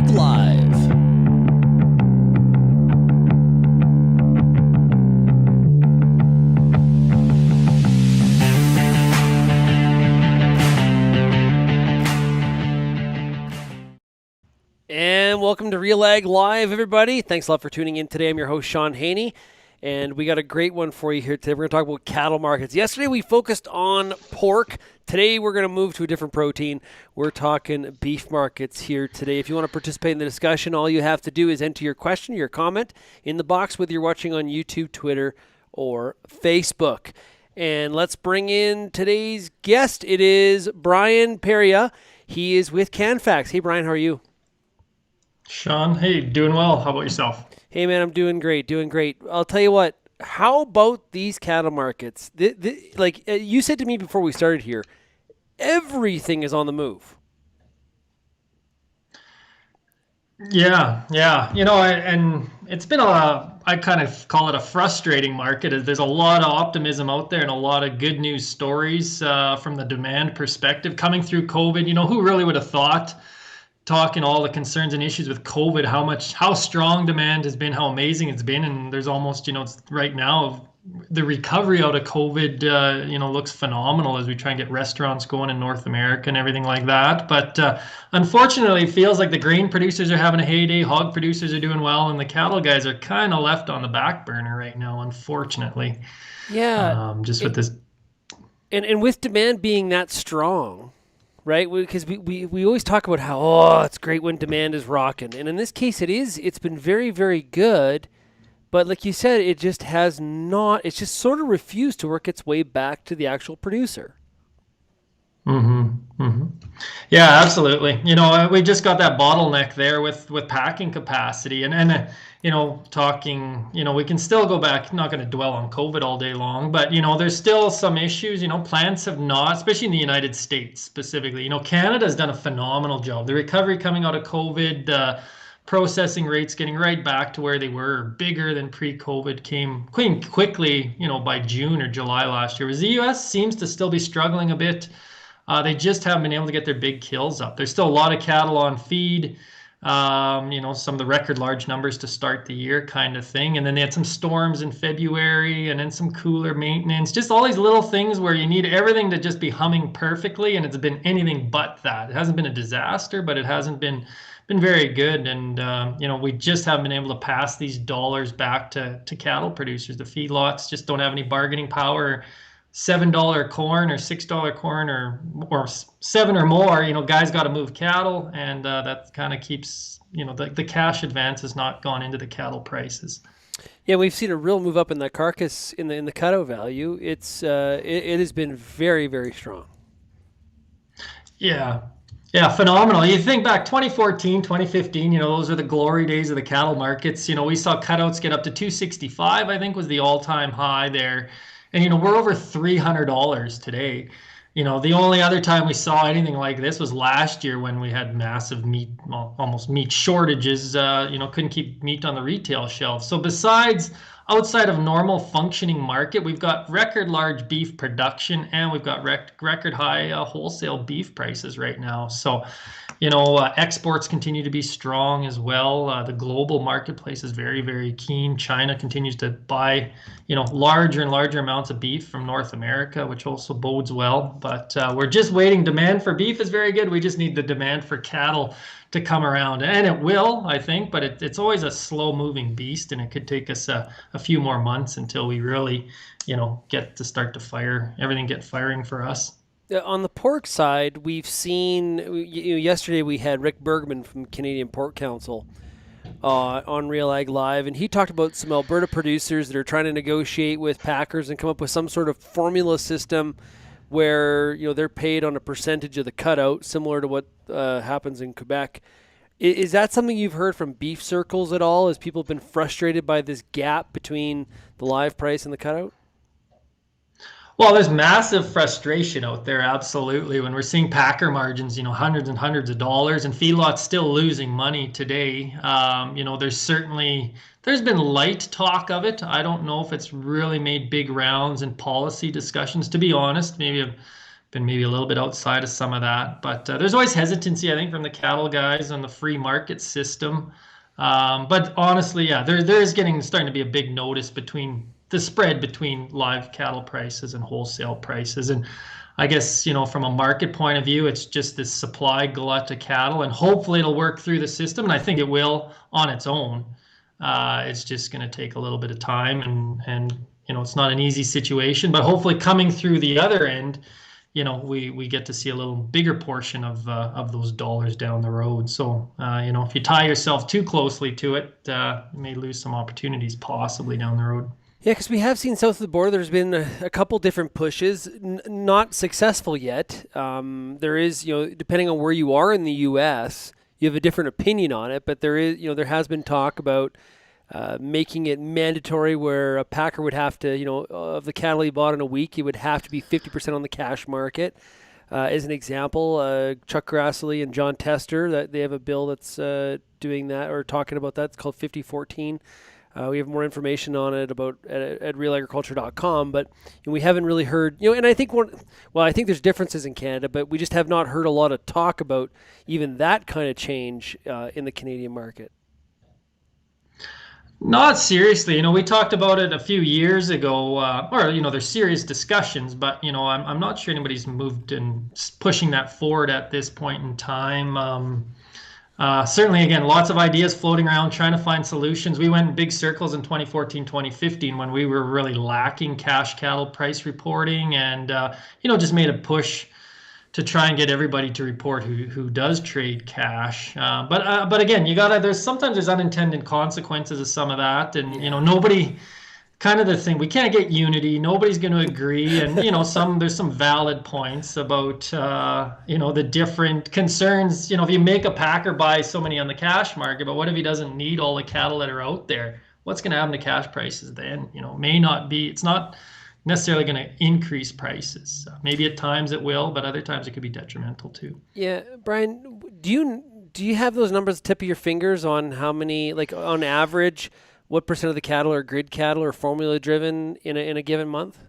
RealAg Live. And welcome to RealAg Live, everybody. Thanks a lot for tuning in today. I'm your host, Shaun Haney, and we got a great one for you here today. We're going to talk about cattle markets. Yesterday, we focused on pork. Today, we're going to move to a different protein. We're talking beef markets here today. If you want to participate in the discussion, all you have to do is enter your question, your comment in the box, whether you're watching on YouTube, Twitter, or Facebook. And let's bring in today's guest. It is Brian Perillat. He is with CanFax. Hey, Brian, how are you? Shaun, hey, doing well. How about yourself? Hey, man, I'm doing great, doing great. I'll tell you what, how about these cattle markets? You said to me before we started here, everything is on the move. Yeah. And it's been I kind of call it a frustrating market. There's a lot of optimism out there and a lot of good news stories from the demand perspective coming through COVID. Who really would have thought, talking all the concerns and issues with COVID, how strong demand has been, how amazing it's been. And there's almost, it's right now, the recovery out of COVID, looks phenomenal as we try and get restaurants going in North America and everything like that. But unfortunately, it feels like the grain producers are having a heyday, hog producers are doing well, and the cattle guys are kind of left on the back burner right now, unfortunately. Yeah. Just with this. And with demand being that strong, right? Because we always talk about how, it's great when demand is rocking. And in this case, it's been very, very good. But like you said, it's just sort of refused to work its way back to the actual producer. Yeah, absolutely. We just got that bottleneck there with packing capacity talking, we can still go back, not going to dwell on COVID all day long, but, there's still some issues. Plants have not, especially in the United States specifically. Canada's done a phenomenal job. The recovery coming out of COVID, processing rates getting right back to where they were, bigger than pre-COVID, came quickly, by June or July last year. Whereas the US seems to still be struggling a bit. They just haven't been able to get their big kills up. There's still a lot of cattle on feed, some of the record large numbers to start the year kind of thing. And then they had some storms in February and then some cooler maintenance, just all these little things where you need everything to just be humming perfectly. And it's been anything but that. It hasn't been a disaster, but it hasn't been very good. And, we just haven't been able to pass these dollars back to cattle producers. The feedlots just don't have any bargaining power. $7 corn or $6 corn or seven or more, guys got to move cattle, and that kind of keeps, the cash advance has not gone into the cattle prices. Yeah, we've seen a real move up in the carcass in the cutout value. It has been very, very strong. Yeah, phenomenal. You think back 2014, 2015, those are the glory days of the cattle markets. We saw cutouts get up to 265, I think was the all-time high there. And, we're over $300 today. The only other time we saw anything like this was last year when we had massive almost meat shortages, couldn't keep meat on the retail shelf. So outside of normal functioning market, we've got record large beef production and we've got record high wholesale beef prices right now. So, exports continue to be strong as well. The global marketplace is very, very keen. China continues to buy, larger and larger amounts of beef from North America, which also bodes well. But we're just waiting. Demand for beef is very good. We just need the demand for cattle to come around, and it will, I think, but it's always a slow moving beast, and it could take us a few more months until we really, get to start to get firing for us. On the pork side, we've seen, yesterday we had Rick Bergman from Canadian Pork Council on RealAg Live, and he talked about some Alberta producers that are trying to negotiate with packers and come up with some sort of formula system where they're paid on a percentage of the cutout, similar to what happens in Quebec. Is that something you've heard from beef circles at all? Has people been frustrated by this gap between the live price and the cutout? Well, there's massive frustration out there, absolutely, when we're seeing packer margins, hundreds and hundreds of dollars, and feedlots still losing money today. There's been light talk of it. I don't know if it's really made big rounds in policy discussions, to be honest. Maybe been maybe a little bit outside of some of that. But there's always hesitancy, I think, from the cattle guys on the free market system. But honestly, yeah, there is starting to be a big notice between the spread between live cattle prices and wholesale prices. And I guess, from a market point of view, it's just this supply glut of cattle, and hopefully it'll work through the system. And I think it will on its own. It's just going to take a little bit of time, and it's not an easy situation, but hopefully coming through the other end, we get to see a little bigger portion of those dollars down the road. So, if you tie yourself too closely to it, you may lose some opportunities possibly down the road. Yeah, because we have seen south of the border, there's been a couple different pushes, not successful yet. There is, depending on where you are in the U.S., you have a different opinion on it, but there is, there has been talk about making it mandatory where a packer would have to, of the cattle he bought in a week, he would have to be 50% on the cash market. As an example, Chuck Grassley and John Tester, that they have a bill that's doing that or talking about that. It's called 5014. We have more information on it at realagriculture.com, but we haven't really heard, and I think I think there's differences in Canada, but we just have not heard a lot of talk about even that kind of change in the Canadian market. Not seriously. We talked about it a few years ago, there's serious discussions, but, I'm not sure anybody's moved and pushing that forward at this point in time. Certainly, again, lots of ideas floating around, trying to find solutions. We went in big circles in 2014, 2015 when we were really lacking cash cattle price reporting, and, just made a push to try and get everybody to report who does trade cash. But again, sometimes there's unintended consequences of some of that, and nobody. Kind of the thing, we can't get unity. Nobody's going to agree, and there's some valid points about the different concerns. If you make a packer buy so many on the cash market, but what if he doesn't need all the cattle that are out there? What's going to happen to cash prices then? It's not necessarily going to increase prices. Maybe at times it will, but other times it could be detrimental too. Yeah, Brian, do you have those numbers at the tip of your fingers on how many, like on average, what percent of the cattle are grid cattle or formula driven in a given month?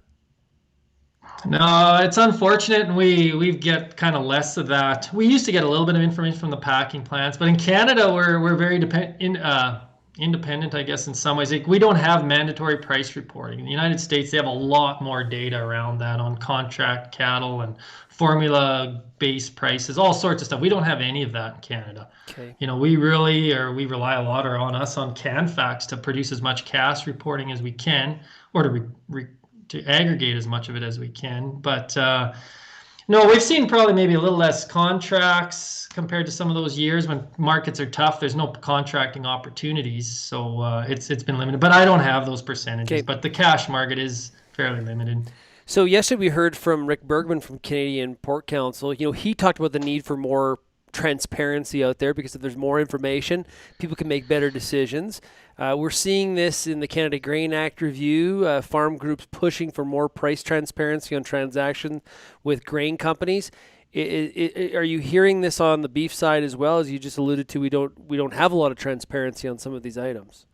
No, it's unfortunate, and we get kind of less of that. We used to get a little bit of information from the packing plants, but in Canada we're very independent, I guess, in some ways. We don't have mandatory price reporting. In the United States, they have a lot more data around that on contract cattle and formula-based prices, all sorts of stuff. We don't have any of that in Canada. Okay. We rely a lot on us on CanFax to produce as much cash reporting as we can, or to aggregate as much of it as we can. But no, we've seen probably maybe a little less contracts compared to some of those years when markets are tough. There's no contracting opportunities, so it's been limited. But I don't have those percentages. Okay. But the cash market is fairly limited. So yesterday we heard from Rick Bergman from Canadian Pork Council. He talked about the need for more transparency out there because if there's more information, people can make better decisions. We're seeing this in the Canada Grain Act review, farm groups pushing for more price transparency on transactions with grain companies. Are you hearing this on the beef side as well? As you just alluded to, we don't have a lot of transparency on some of these items.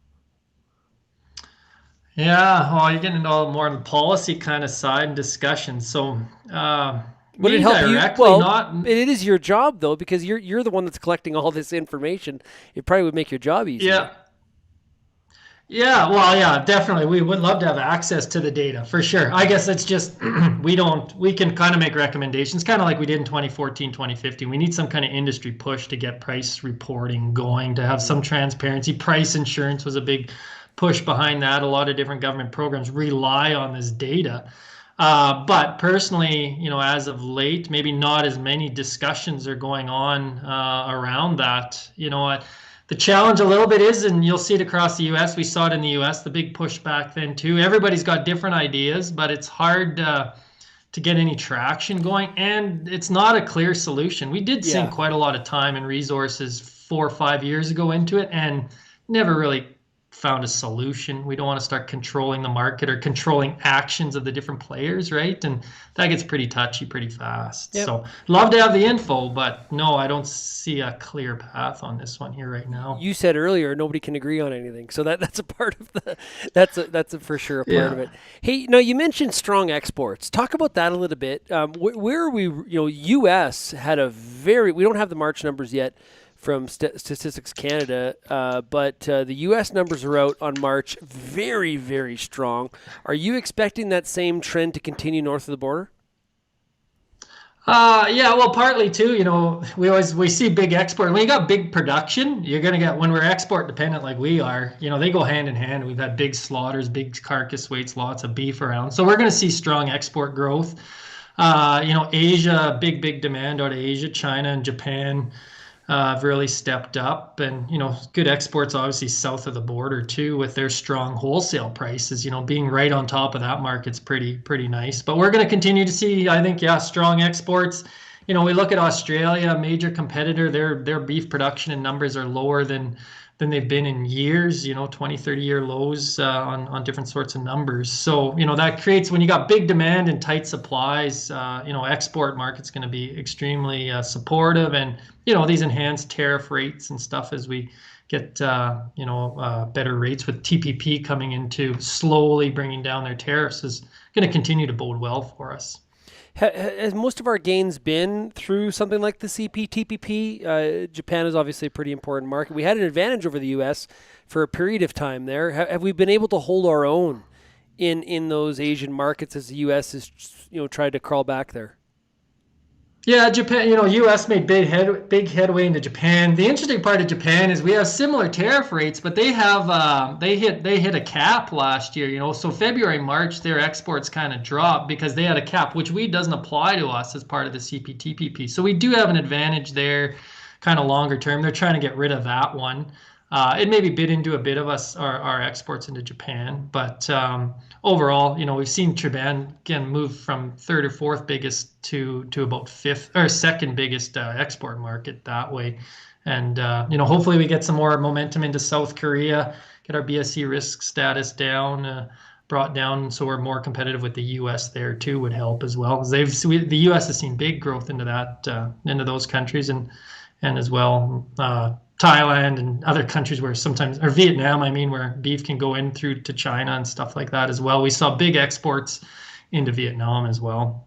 Yeah, well, you're getting into all more on the policy kind of side and discussion. So, would it help you? Well, it is your job though, because you're the one that's collecting all this information. It probably would make your job easier. Yeah. Yeah, well, yeah, definitely. We would love to have access to the data for sure. I guess it's just we can kind of make recommendations, kind of like we did in 2014, 2015. We need some kind of industry push to get price reporting going, to have some transparency. Price insurance was a big push behind that. A lot of different government programs rely on this data. But personally, as of late, maybe not as many discussions are going on around that. The challenge a little bit is, and you'll see it across the U.S., we saw it in the U.S., the big pushback then too. Everybody's got different ideas, but it's hard to get any traction going, and it's not a clear solution. We did sink quite a lot of time and resources 4 or 5 years ago into it, and never really found a solution. We don't want to start controlling the market or controlling actions of the different players, right? And that gets pretty touchy pretty fast. Yep. So love to have the info, but no, I don't see a clear path on this one here right now. You said earlier nobody can agree on anything, so that's a part of the that's for sure a part of Yeah. it. Hey, now you mentioned strong exports. Talk about that a little bit. Where are we? U.S. had a very. We don't have the March numbers yet from Statistics Canada, but the U.S. numbers are out on March, very very strong. Are you expecting that same trend to continue north of the border? Yeah, well, partly too, we see big export. When you got big production, you're gonna get when we're export dependent like we are, they go hand in hand. We've had big slaughters, big carcass weights, lots of beef around. So we're gonna see strong export growth. Asia, big demand out of Asia, China and Japan have really stepped up, and good exports obviously south of the border too, with their strong wholesale prices. Being right on top of that market's pretty nice. But we're going to continue to see, I think, yeah, strong exports. We look at Australia, a major competitor. Their beef production and numbers are lower than they've been in years. 20, 30-year lows on different sorts of numbers. So that creates, when you got big demand and tight supplies, export market's going to be extremely supportive. And these enhanced tariff rates and stuff as we get better rates with TPP coming into slowly bringing down their tariffs is going to continue to bode well for us. Has most of our gains been through something like the CPTPP? Japan is obviously a pretty important market. We had an advantage over the U.S. for a period of time there. Have we been able to hold our own in those Asian markets as the U.S. has tried to crawl back there? Yeah, Japan, US made big headway into Japan. The interesting part of Japan is we have similar tariff rates, but they have they hit a cap last year, So February, March, their exports kind of dropped because they had a cap, which doesn't apply to us as part of the CPTPP. So we do have an advantage there, kind of longer term. They're trying to get rid of that one. It maybe bit into a bit of our exports into Japan, but overall, we've seen Japan again move from third or fourth biggest to about fifth or second biggest export market that way. And hopefully we get some more momentum into South Korea, get our BSE risk status brought down, so we're more competitive with the U.S. there too would help as well. The U.S. has seen big growth into those countries and as well. Thailand and other countries where sometimes, or Vietnam, where beef can go in through to China and stuff like that as well. We saw big exports into Vietnam as well.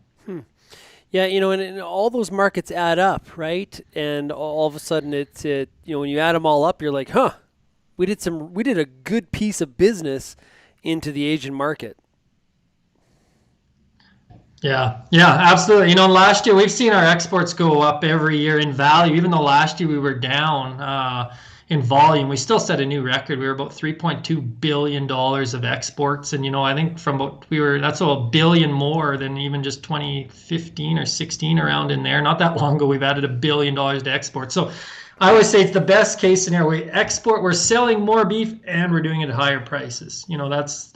Yeah, and all those markets add up, right? And all of a sudden, it's when you add them all up, you're like, huh, we did a good piece of business into the Asian market. Yeah, absolutely. Last year we've seen our exports go up every year in value, even though last year we were down in volume. We still set a new record. We were about $3.2 billion of exports. And, I think that's a billion more than even just 2015 or 16 around in there. Not that long ago, we've added $1 billion to export. So I always say it's the best case scenario. We're selling more beef and we're doing it at higher prices. That's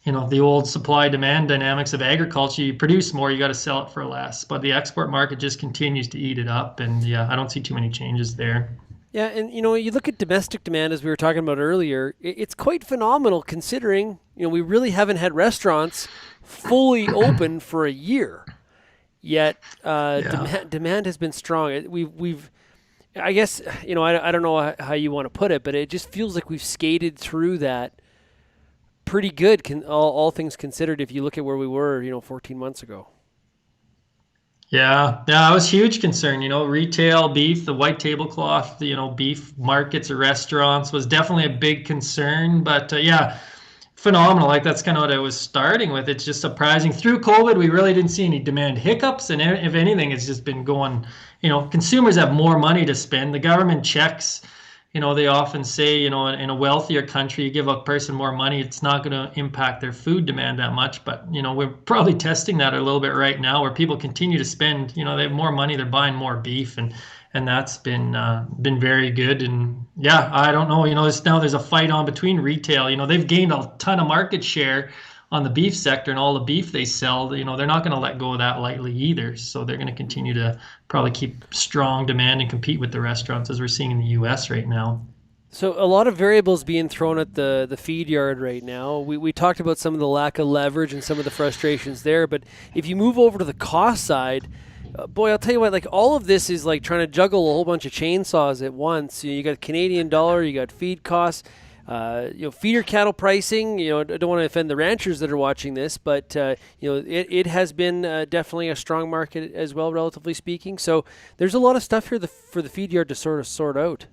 the old supply demand dynamics of agriculture. You produce more, you got to sell it for less. But the export market just continues to eat it up. And yeah, I don't see too many changes there. Yeah, and you look at domestic demand as we were talking about earlier. It's quite phenomenal considering we really haven't had restaurants fully open for a year. Yet demand has been strong. We've I guess I don't know how you want to put it, but it just feels like we've skated through that pretty good, all things considered, if you look at where we were, 14 months ago. Yeah, that was huge concern. Retail beef, the white tablecloth, beef markets or restaurants was definitely a big concern. But yeah, phenomenal. Like that's kind of what I was starting with. It's just surprising. Through COVID, we really didn't see any demand hiccups, and if anything, it's just been going. Consumers have more money to spend. The government checks. They often say, in a wealthier country, you give a person more money, it's not going to impact their food demand that much. But, we're probably testing that a little bit right now where people continue to spend, they have more money, they're buying more beef. And that's been very good. And yeah, I don't know, now there's a fight on between retail. They've gained a ton of market share on the beef sector and all the beef they sell. They're not going to let go of that lightly either. So they're going to continue to probably keep strong demand and compete with the restaurants as we're seeing in the U.S. right now. So a lot of variables being thrown at the feed yard right now. We talked about some of the lack of leverage and some of the frustrations there, but if you move over to the cost side, boy, I'll tell you what, like all of this is like trying to juggle a whole bunch of chainsaws at once. You got Canadian dollar, you got feed costs, feeder cattle pricing. I don't want to offend the ranchers that are watching this, but it has been definitely a strong market as well, relatively speaking. So there's a lot of stuff here for the feed yard to sort out.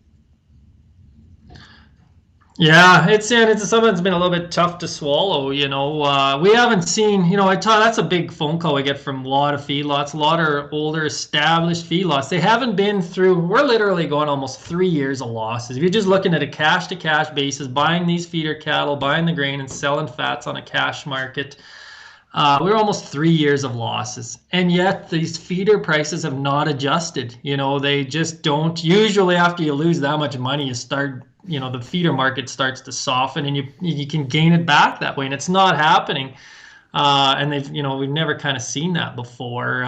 Yeah, it's something that's been a little bit tough to swallow. We haven't seen. That's a big phone call we get from a lot of feedlots, a lot of older established feedlots. They haven't been through. We're literally going almost 3 years of losses. If you're just looking at a cash to cash basis, buying these feeder cattle, buying the grain, and selling fats on a cash market, we're almost 3 years of losses, and yet these feeder prices have not adjusted. They just don't. Usually, after you lose that much money, the feeder market starts to soften, and you can gain it back that way, and it's not happening. And we've never kind of seen that before.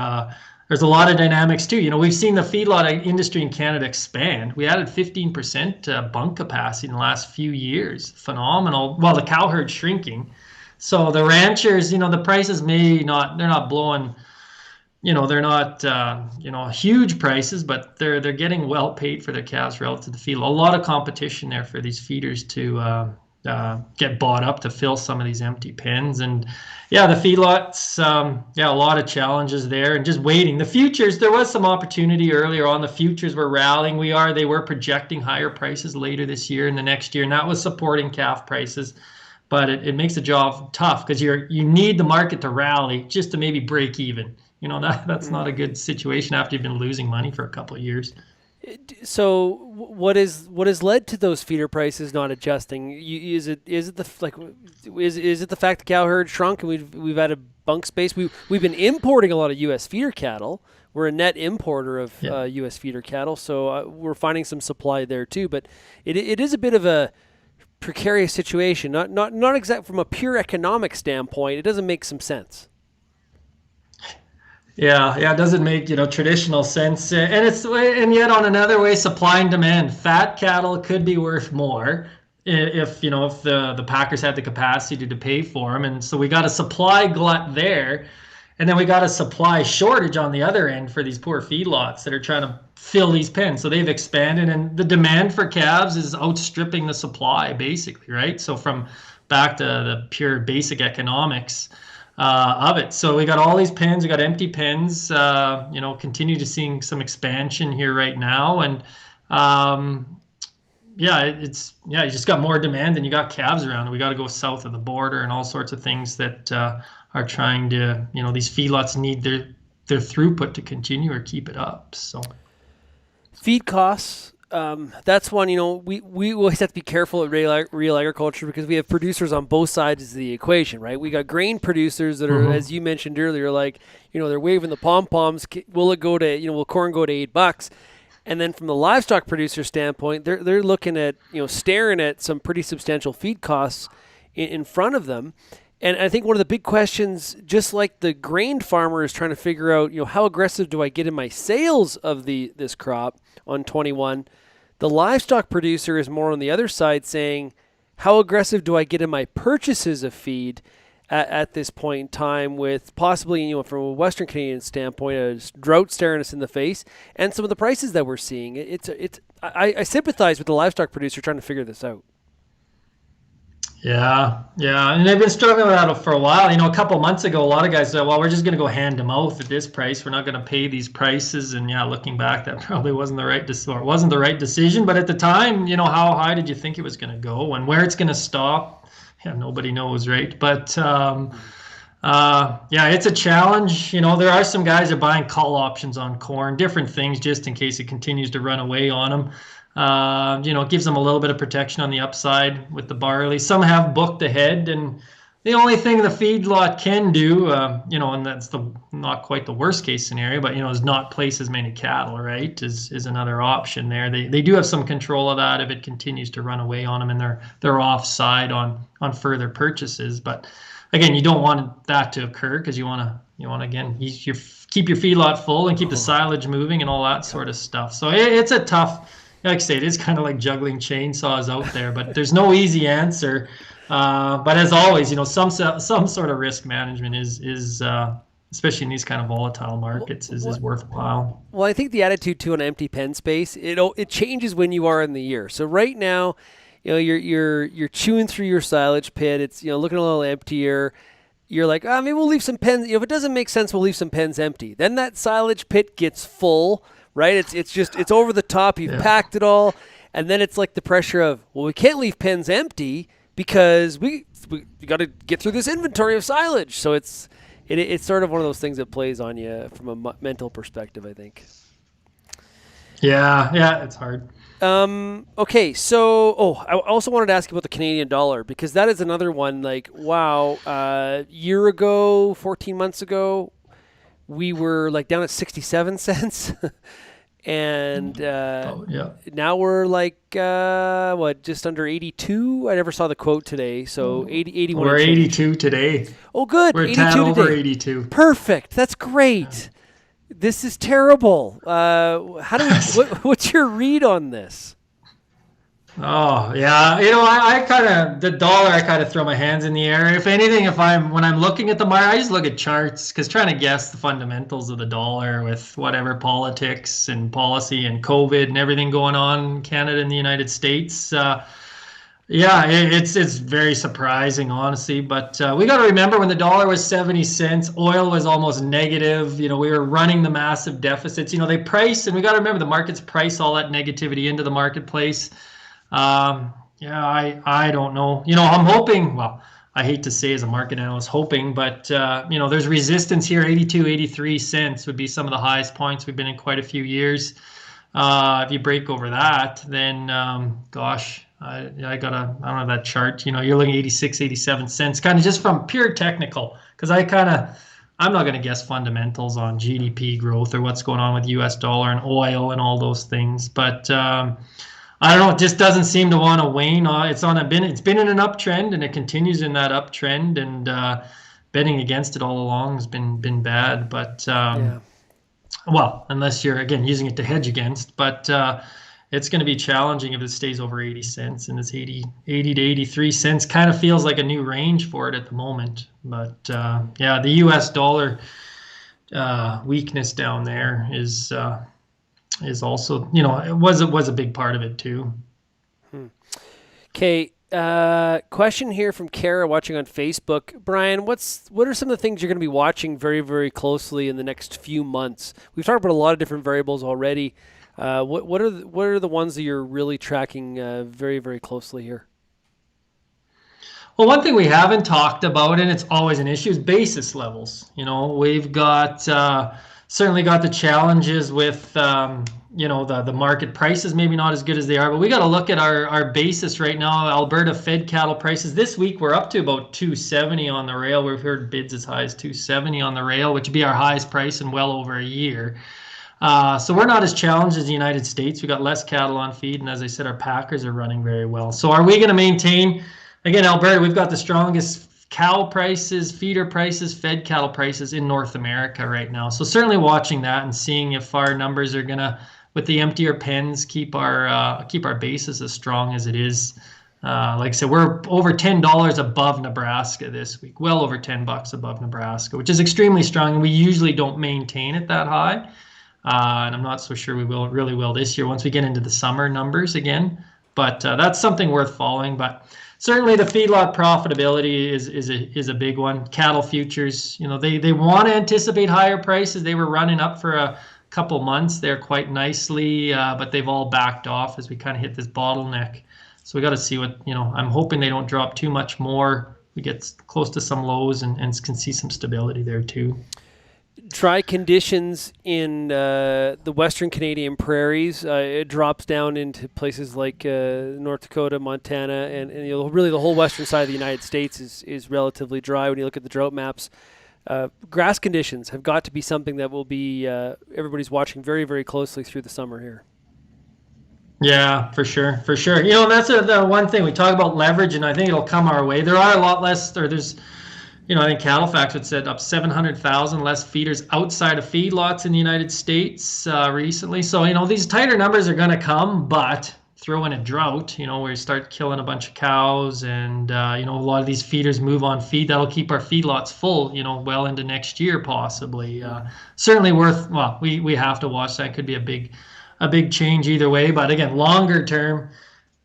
There's a lot of dynamics too. We've seen the feedlot industry in Canada expand. We added 15% bunk capacity in the last few years. Phenomenal. Well, the cow herd shrinking. So the ranchers, the prices they're not blowing, they're not, huge prices, but they're getting well paid for their calves relative to the field. A lot of competition there for these feeders to get bought up to fill some of these empty pens. And yeah, the feedlots, a lot of challenges there, and just waiting. The futures, there was some opportunity earlier on. The futures were rallying. They were projecting higher prices later this year and the next year, and that was supporting calf prices. But it makes the job tough because you need the market to rally just to maybe break even. That's not a good situation after you've been losing money for a couple of years. So what is led to those feeder prices not adjusting? Is it the fact the cow herd shrunk and we've had a bunk space? We've been importing a lot of U.S. feeder cattle. We're a net importer of U.S. feeder cattle, so we're finding some supply there too. But it is a bit of a precarious situation. Not exact from a pure economic standpoint. It doesn't make some sense. Yeah, it doesn't make traditional sense, and yet on another way, supply and demand. Fat cattle could be worth more if the packers had the capacity to pay for them, and so we got a supply glut there, and then we got a supply shortage on the other end for these poor feedlots that are trying to fill these pens. So they've expanded, and the demand for calves is outstripping the supply, basically, right? So from back to the pure basic economics of it. So we got all these pens, we got empty pens, continue to seeing some expansion here right now. And you just got more demand than you got calves around. We got to go south of the border and all sorts of things that are trying to, these feedlots need their throughput to continue or keep it up. So feed costs. That's one, we always have to be careful at real agriculture because we have producers on both sides of the equation, right? We got grain producers that are, as you mentioned earlier, like, they're waving the pom-poms. Will corn go to $8? And then from the livestock producer standpoint, they're looking at, staring at some pretty substantial feed costs in front of them. And I think one of the big questions, just like the grain farmer is trying to figure out, how aggressive do I get in my sales of this crop on 21? The livestock producer is more on the other side saying, how aggressive do I get in my purchases of feed at this point in time with possibly, from a Western Canadian standpoint, a drought staring us in the face and some of the prices that we're seeing. I sympathize with the livestock producer trying to figure this out. Yeah, and they've been struggling with that for a while. A couple months ago, a lot of guys said, well, we're just going to go hand to mouth at this price. We're not going to pay these prices. And looking back, that probably wasn't the right decision. But at the time, how high did you think it was going to go and where it's going to stop? Yeah, nobody knows, right? But it's a challenge. There are some guys that are buying call options on corn, different things, just in case it continues to run away on them. It gives them a little bit of protection on the upside with the barley. Some have booked ahead, and the only thing the feedlot can do, and that's not quite the worst case scenario, but is not place as many cattle, right? Is another option there. They do have some control of that if it continues to run away on them, and they're offside on further purchases. But again, you don't want that to occur because you want to again keep your feedlot full and keep the silage moving and all that sort of stuff. So it's a tough like I say, it is kind of like juggling chainsaws out there, but there's no easy answer. But as always, some sort of risk management is especially in these kind of volatile markets is worthwhile. Well, I think the attitude too on empty pen space it changes when you are in the year. So right now, you're chewing through your silage pit. It's looking a little emptier. You're like, maybe we'll leave some pens. If it doesn't make sense, we'll leave some pens empty. Then that silage pit gets full, right? It's over the top. You've packed it all, and then it's like the pressure of, well, we can't leave pens empty because we got to get through this inventory of silage. So it's sort of one of those things that plays on you from a mental perspective, I think. Yeah, it's hard. Okay, so I also wanted to ask you about the Canadian dollar because that is another one. Like, wow, year ago, 14 months ago, we were like down at 67 cents, and now we're like just under 82. I never saw the quote today, so 81. We're 82 today. Oh, good. We're 82 a tad over today. 82. Perfect. That's great. This is terrible. How do we? What's your read on this? Oh yeah, I kind of the dollar. I kind of throw my hands in the air. If anything, when I'm looking at the market, I just look at charts because trying to guess the fundamentals of the dollar with whatever politics and policy and COVID and everything going on in Canada and the United States. It's very surprising, honestly. But we got to remember when the dollar was 70 cents, oil was almost negative. We were running the massive deficits. They price, and we got to remember the markets price all that negativity into the marketplace. I don't know. I'm hoping. Well, I hate to say as a market analyst, hoping, but there's resistance here. 82, 83 cents would be some of the highest points we've been in quite a few years. If you break over that, then gosh. I don't have that chart. You're looking 86, 87 cents, kind of just from pure technical, because I'm not going to guess fundamentals on GDP growth or what's going on with US dollar and oil and all those things. But I don't know. It just doesn't seem to want to wane. It's been in an uptrend, and it continues in that uptrend. And betting against it all along has been bad. But well, unless you're again using it to hedge against, but. It's going to be challenging if it stays over 80 cents, and this 80 to 83 cents kind of feels like a new range for it at the moment. But the US dollar weakness down there is also, it was a big part of it too. Okay, question here from Kara watching on Facebook. Brian, what are some of the things you're going to be watching very, very closely in the next few months? We've talked about a lot of different variables already. What are the ones that you're really tracking very, very closely here? Well, one thing we haven't talked about, and it's always an issue, is basis levels. We've got certainly got the challenges with the market prices maybe not as good as they are, but we got to look at our basis right now. Alberta fed cattle prices this week we're up to about 270 on the rail. We've heard bids as high as 270 on the rail, which would be our highest price in well over a year. So we're not as challenged as the United States. We got less cattle on feed, and as I said, our packers are running very well. So are we going to maintain? Again, Alberta, we've got the strongest cow prices, feeder prices, fed cattle prices in North America right now. So certainly watching that and seeing if our numbers are going to, with the emptier pens, keep our basis as strong as it is. Like I said, we're over $10 above Nebraska this week, well over $10 above Nebraska, which is extremely strong. And we usually don't maintain it that high. And I'm not so sure we really will this year once we get into the summer numbers again. But that's something worth following. But certainly the feedlot profitability is a big one. Cattle futures, they want to anticipate higher prices. They were running up for a couple months there quite nicely, but they've all backed off as we kind of hit this bottleneck. So we got to see what, I'm hoping they don't drop too much more. We get close to some lows and can see some stability there too. Dry conditions in the Western Canadian prairies. It drops down into places like North Dakota, Montana, and really the whole western side of the United States is relatively dry when you look at the drought maps. Grass conditions have got to be something that will be everybody's watching very, very closely through the summer here. Yeah, for sure. That's the one thing we talk about leverage, and I think it'll come our way. There are a lot less, or there's I think CattleFax would said up 700,000 less feeders outside of feedlots in the United States recently. So, these tighter numbers are going to come, but throw in a drought, where you start killing a bunch of cows and, a lot of these feeders move on feed. That'll keep our feedlots full, well into next year possibly. Certainly we have to watch that. Could be a big change either way. But again, longer term,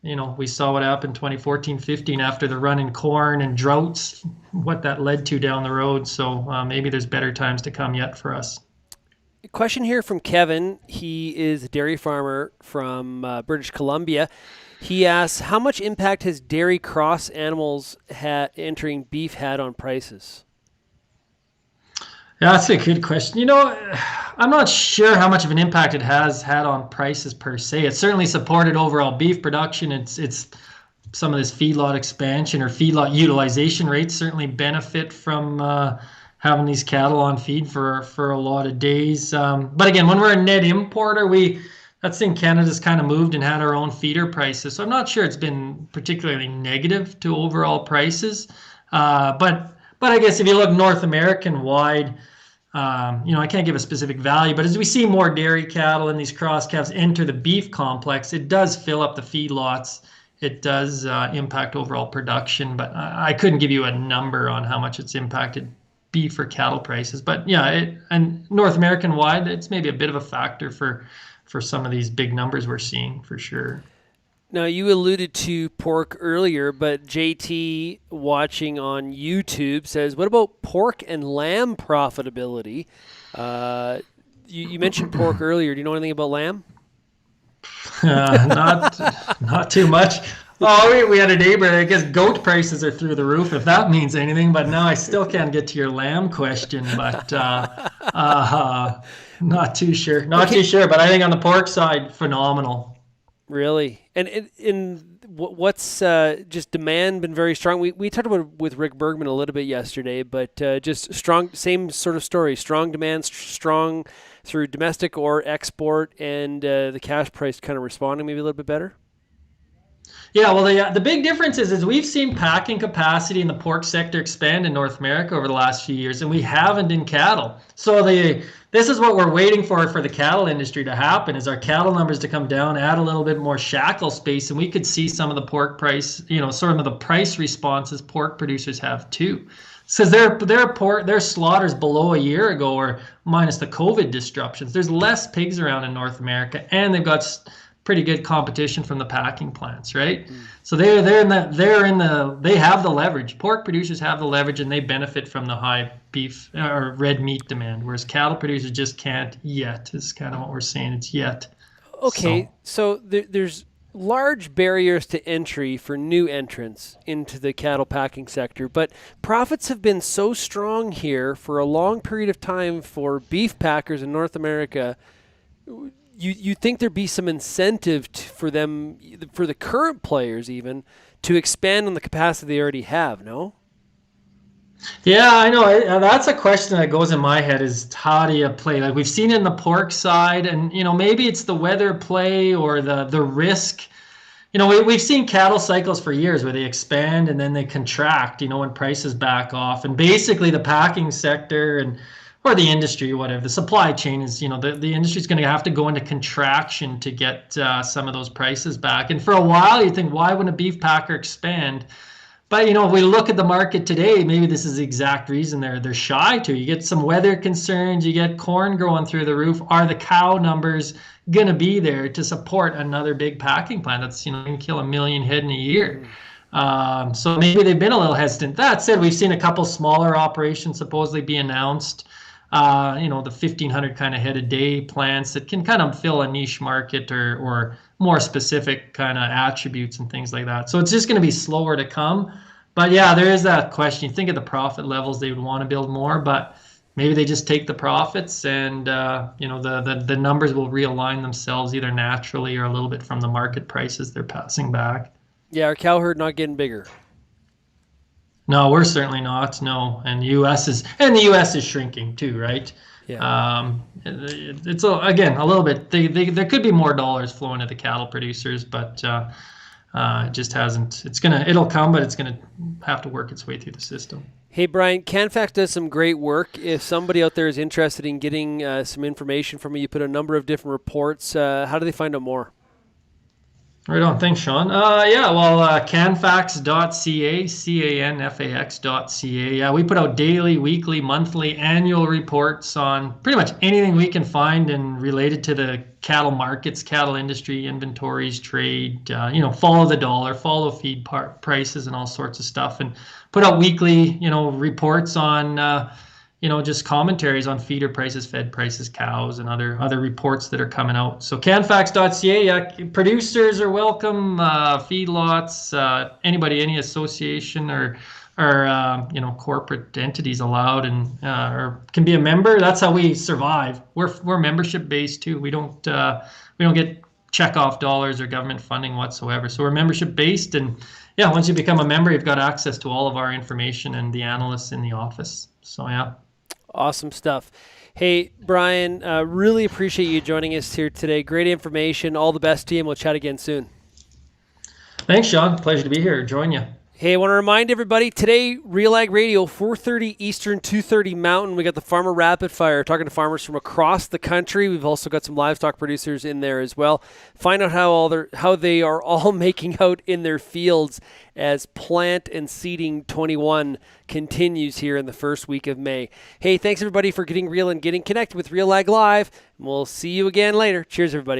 we saw what happened 2014-15 after the run in corn and droughts, what that led to down the road. So maybe there's better times to come yet for us. A question here from Kevin. He is a dairy farmer from British Columbia. He asks, how much impact has dairy cross animals entering beef had on prices? Yeah, that's a good question. I'm not sure how much of an impact it has had on prices per se. It's certainly supported overall beef production. It's some of this feedlot expansion or feedlot utilization rates certainly benefit from having these cattle on feed for a lot of days. But again, when we're a net importer, that's in Canada's kind of moved and had our own feeder prices. So I'm not sure it's been particularly negative to overall prices. But I guess if you look North American wide, I can't give a specific value, but as we see more dairy cattle and these cross calves enter the beef complex, it does fill up the feedlots. It does impact overall production, but I couldn't give you a number on how much it's impacted beef or cattle prices. But yeah, and North American wide, it's maybe a bit of a factor for some of these big numbers we're seeing for sure. Now, you alluded to pork earlier, but JT watching on YouTube says, what about pork and lamb profitability? You mentioned pork earlier. Do you know anything about lamb? Not too much. Oh, we had a neighbor. I guess goat prices are through the roof, if that means anything. But no, I still can't get to your lamb question. But not too sure. Too sure. But I think on the pork side, phenomenal. Really? And what's just demand been very strong? We talked about it with Rick Bergman a little bit yesterday, but just strong, same sort of story. Strong demand, strong through domestic or export, and the cash price kind of responding maybe a little bit better? Yeah, well, the big difference is we've seen packing capacity in the pork sector expand in North America over the last few years, and we haven't in cattle. So this is what we're waiting for the cattle industry to happen, is our cattle numbers to come down, add a little bit more shackle space, and we could see some of the pork price, sort of the price responses pork producers have too. Because their slaughters below a year ago, or minus the COVID disruptions, there's less pigs around in North America, and they've got pretty good competition from the packing plants, right? So they have the leverage. Pork producers have the leverage, and they benefit from the high beef or red meat demand, whereas cattle producers just can't yet. Is kind of what we're saying. It's yet. Okay, so there's large barriers to entry for new entrants into the cattle packing sector, but profits have been so strong here for a long period of time for beef packers in North America. You think there'd be some incentive for them, for the current players even, to expand on the capacity they already have, no? Yeah, I know. That's a question that goes in my head, is how do you play? Like we've seen in the pork side, and maybe it's the weather play or the risk. We've seen cattle cycles for years where they expand and then they contract, when prices back off. And basically the packing sector or the industry, whatever, the supply chain is, the industry is going to have to go into contraction to get some of those prices back. And for a while, you think, why wouldn't a beef packer expand? But, if we look at the market today, maybe this is the exact reason they're shy to. You get some weather concerns, you get corn growing through the roof. Are the cow numbers going to be there to support another big packing plant that's, going to kill 1 million head in a year? So maybe they've been a little hesitant. That said, we've seen a couple smaller operations supposedly be announced. The 1,500 kind of head a day plants that can kind of fill a niche market or more specific kind of attributes and things like that. So it's just going to be slower to come. But yeah, there is that question. You think of the profit levels, they would want to build more, but maybe they just take the profits and, the numbers will realign themselves either naturally or a little bit from the market prices they're passing back. Yeah, our cow herd not getting bigger. No, we're certainly not. No, and the U.S. is shrinking too, right? Yeah. It's again a little bit. There could be more dollars flowing to the cattle producers, but it just hasn't. It'll come, but it's gonna have to work its way through the system. Hey, Brian, CanFax does some great work. If somebody out there is interested in getting some information from you, you put a number of different reports. How do they find out more? Right on. Thanks, Shaun. Canfax.ca, canfax.ca. Yeah, we put out daily, weekly, monthly, annual reports on pretty much anything we can find and related to the cattle markets, cattle industry, inventories, trade, follow the dollar, follow feed prices and all sorts of stuff. And put out weekly, reports on just commentaries on feeder prices, fed prices, cows, and other reports that are coming out. So canfax.ca, producers are welcome, feedlots, anybody, any association or corporate entities allowed and or can be a member. That's how we survive. We're membership based too. We don't get checkoff dollars or government funding whatsoever. So we're membership based, and yeah, once you become a member, you've got access to all of our information and the analysts in the office. So yeah. Awesome stuff. Hey, Brian, really appreciate you joining us here today. Great information. All the best to you, and we'll chat again soon. Thanks, Shaun. Pleasure to be here. Join you. Hey, I want to remind everybody, today, RealAg Radio, 4:30 Eastern, 2:30 Mountain. We got the Farmer Rapid Fire, talking to farmers from across the country. We've also got some livestock producers in there as well. Find out how they are all making out in their fields as Plant and Seeding 21 continues here in the first week of May. Hey, thanks everybody for getting real and getting connected with RealAg Live. We'll see you again later. Cheers, everybody.